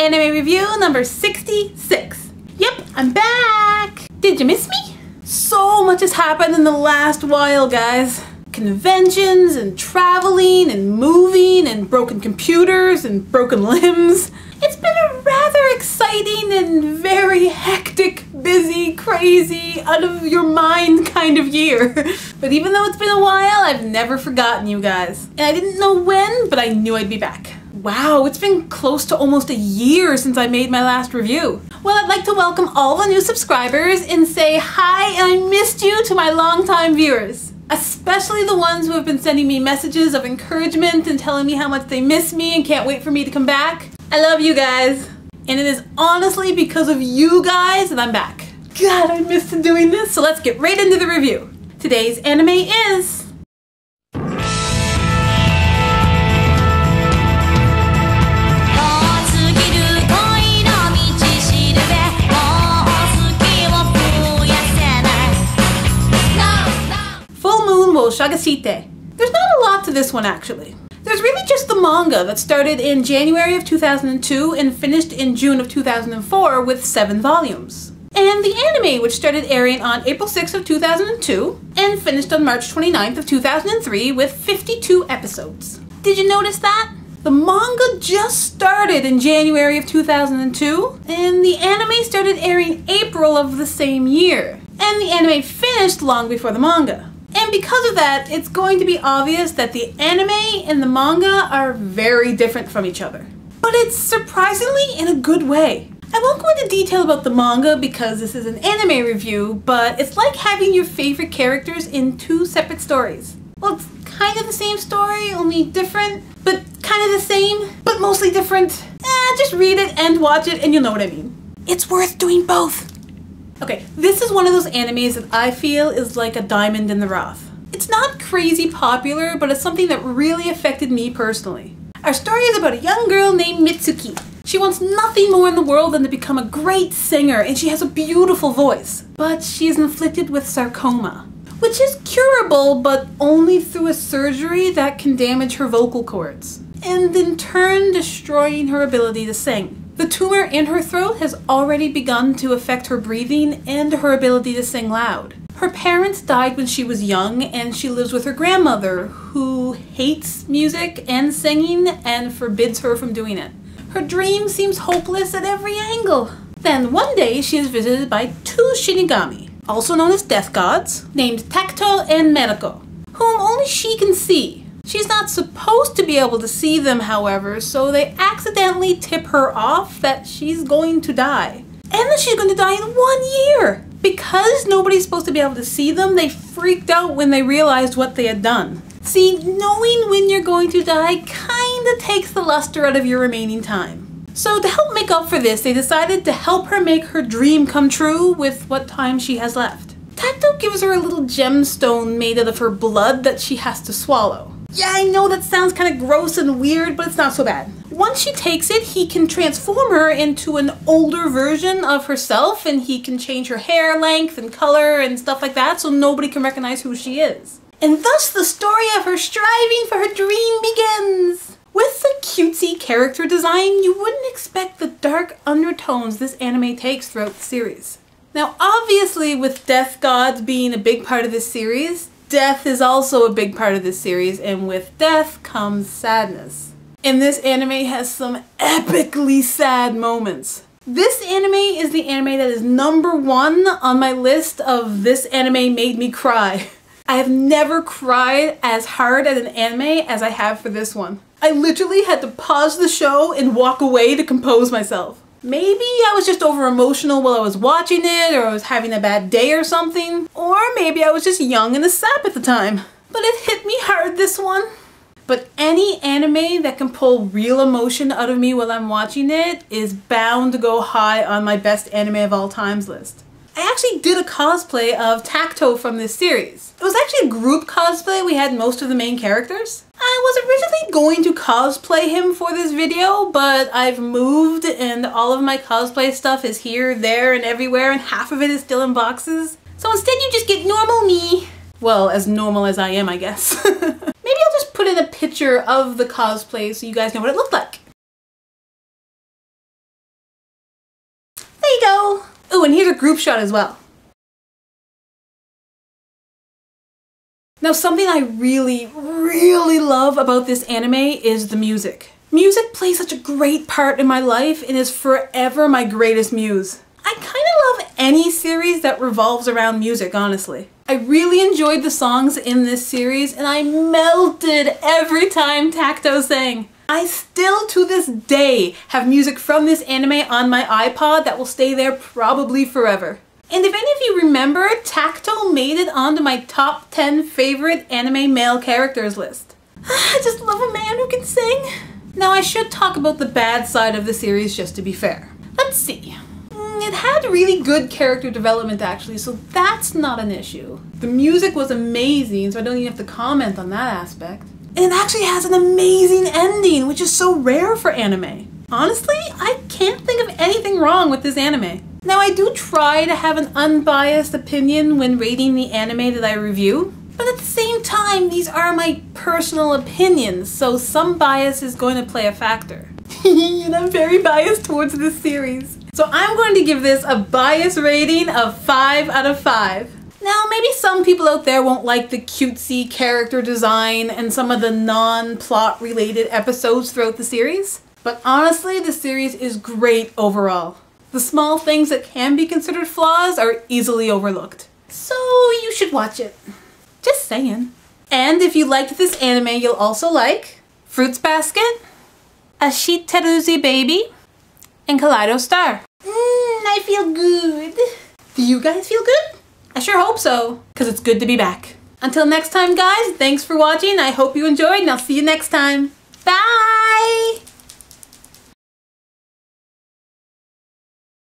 anime review number 66. Yep, I'm back! Did you miss me? So much has happened in the last while, guys. Conventions and traveling and moving and broken computers and broken limbs. It's been a rather exciting and very hectic, busy, crazy, out of your mind kind of year. But even though it's been a while, I've never forgotten you guys. And I didn't know when, but I knew I'd be back. Wow, it's been close to almost a year since I made my last review. Well, I'd like to welcome all the new subscribers and say hi and I missed you to my longtime viewers. Especially the ones who have been sending me messages of encouragement and telling me how much they miss me and can't wait for me to come back. I love you guys. And it is honestly because of you guys that I'm back. God, I missed doing this, so let's get right into the review. Today's anime is... Sagashite. There's not a lot to this one actually. There's really just the manga that started in January of 2002 and finished in June of 2004 with 7 volumes. And the anime, which started airing on April 6th of 2002 and finished on March 29th of 2003 with 52 episodes. Did you notice that? The manga just started in January of 2002 and the anime started airing April of the same year. And the anime finished long before the manga. And because of that, it's going to be obvious that the anime and the manga are very different from each other. But it's surprisingly in a good way. I won't go into detail about the manga because this is an anime review, but it's like having your favorite characters in 2 separate stories. Well, it's kind of the same story, only different, but kind of the same, but mostly different. Just read it and watch it and you'll know what I mean. It's worth doing both. Okay, this is one of those animes that I feel is like a diamond in the rough. It's not crazy popular, but it's something that really affected me personally. Our story is about a young girl named Mitsuki. She wants nothing more in the world than to become a great singer, and she has a beautiful voice. But she is inflicted with sarcoma, which is curable, but only through a surgery that can damage her vocal cords, and in turn destroying her ability to sing. The tumor in her throat has already begun to affect her breathing and her ability to sing loud. Her parents died when she was young and she lives with her grandmother, who hates music and singing and forbids her from doing it. Her dream seems hopeless at every angle. Then one day she is visited by 2 Shinigami, also known as death gods, named Takuto and Meriko, whom only she can see. She's not supposed to be able to see them, however, so they accidentally tip her off that she's going to die. And that she's going to die in 1 year! Because nobody's supposed to be able to see them, they freaked out when they realized what they had done. See, knowing when you're going to die kinda takes the luster out of your remaining time. So to help make up for this, they decided to help her make her dream come true with what time she has left. Takuto gives her a little gemstone made out of her blood that she has to swallow. Yeah, I know that sounds kind of gross and weird, but it's not so bad. Once she takes it, he can transform her into an older version of herself, and he can change her hair length and color and stuff like that so nobody can recognize who she is. And thus the story of her striving for her dream begins! With the cutesy character design, you wouldn't expect the dark undertones this anime takes throughout the series. Now obviously, with death gods being a big part of this series, death is also a big part of this series, and with death comes sadness. And this anime has some epically sad moments. This anime is the anime that is #1 on my list of this anime made me cry. I have never cried as hard at an anime as I have for this one. I literally had to pause the show and walk away to compose myself. Maybe I was just over emotional while I was watching it, or I was having a bad day or something. Or maybe I was just young and a sap at the time. But it hit me hard, this one. But any anime that can pull real emotion out of me while I'm watching it is bound to go high on my best anime of all times list. I actually did a cosplay of Takuto from this series. It was actually a group cosplay. We had most of the main characters. I was originally going to cosplay him for this video, but I've moved and all of my cosplay stuff is here, there, and everywhere, and half of it is still in boxes. So instead you just get normal me. Well, as normal as I am, I guess. Maybe I'll just put in a picture of the cosplay so you guys know what it looked like. group shot as well. Now something I really, really love about this anime is the music. Music plays such a great part in my life and is forever my greatest muse. I kind of love any series that revolves around music, honestly. I really enjoyed the songs in this series and I melted every time Tacto sang. I still to this day have music from this anime on my iPod that will stay there probably forever. And if any of you remember, Tacto made it onto my top 10 favorite anime male characters list. I just love a man who can sing. Now I should talk about the bad side of the series just to be fair. Let's see. It had really good character development actually, so that's not an issue. The music was amazing, so I don't even have to comment on that aspect. And it actually has an amazing ending, which is so rare for anime. Honestly, I can't think of anything wrong with this anime. Now I do try to have an unbiased opinion when rating the anime that I review, but at the same time, these are my personal opinions, so some bias is going to play a factor. And I'm very biased towards this series. So I'm going to give this a bias rating of 5 out of 5. Now maybe some people out there won't like the cutesy character design and some of the non-plot related episodes throughout the series, but honestly the series is great overall. The small things that can be considered flaws are easily overlooked. So you should watch it. Just saying. And if you liked this anime, you'll also like Fruits Basket, Ashiteruzi Baby, and Kaleido Star. I feel good. Do you guys feel good? I sure hope so, because it's good to be back. Until next time guys, thanks for watching. I hope you enjoyed and I'll see you next time. Bye!